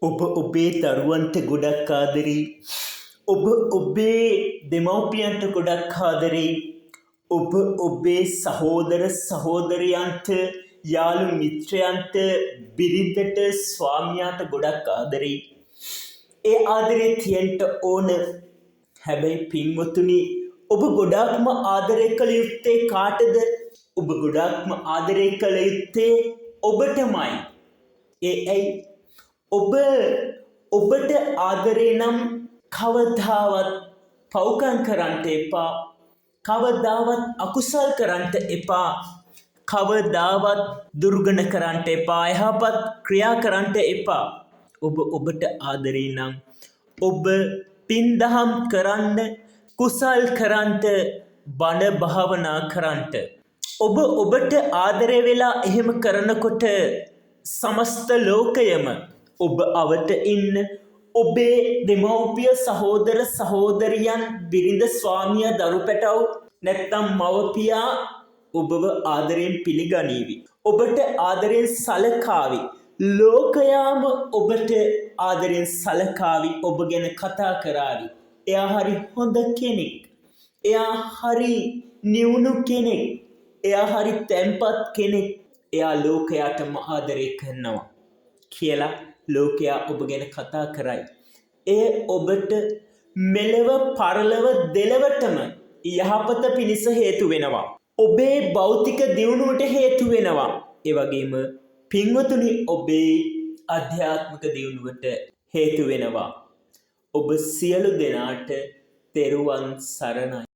ඔබ ඔබේ දරුවන්ට ගොඩක් ආදරෙයි. ඔබ ඔබේ දෙමව්පියන්ට ගොඩක් ආදරෙයි. ඔබ ඔබේ සහෝදර සහෝදරයන්ට යාළු මිත්‍රයන්ට බිරිඳට ස්වාමියාට ගොඩක් ආදරෙයි. ඒ ආදරේ තියෙන්න ඕන. හැබැයි පින්වතුනි, ඔබ ගොඩාක්ම ආදරය කළ යුත්තේ කාටද? ඔබ ගොඩාක්ම ආදරය කළ යුත්තේ ඔබටමයි. ඇයි? ඔබට ආදරේ නම් කවදාවත් පව්කම් කරන්න එපා. කවදාවත් අකුසල් කරන්න එපා. කවදාවත් දුර්ගුණ කරන්න එපා. යහපත් ක්‍රියා කරන්න එපා. ඔබට ආදරේ නම් ඔබ පින් දහම් කරන්න, කුසල් කරන්න, බණ භාවනා කරන්න. ඔබට ආදරය වෙලා එහෙම කරනකොට සමස්ත ලෝකයම ඔබ අවට ඉන්න ඔබේ දෙමව්පිය සහෝදර සහෝදරියන් බිරිඳ ස්වාමියා දරු පැටව් නැත්තම් මව්පියා ඔබව ආදරයෙන් පිළිගනීවි. ඔබට ආදරයෙන් සලකාවි. ලෝකයාම ඔබට ආදරයෙන් සලකාවි. ඔබ ගැන කතා කරાવી. එයා හරි හොඳ කෙනෙක්. එයා හරි නිවුණු කෙනෙක්. එයා හරි තැම්පත් කෙනෙක්. එයා ලෝකයාටම ආදරය කරනවා කියලා ලෝකයා ඔබ ගැන කතා කරයි. එය ඔබට මෙලව පරලව දෙලවටම යහපත පිණිස හේතු වෙනවා. ඔබේ භෞතික දියුණුවට හේතු වෙනවා. ඒ වගේම පින්වතුනි, ඔබේ අධ්‍යාත්මික දියුණුවට හේතු වෙනවා. ඔබ සියලු දෙනාට තෙරුවන් සරණයි.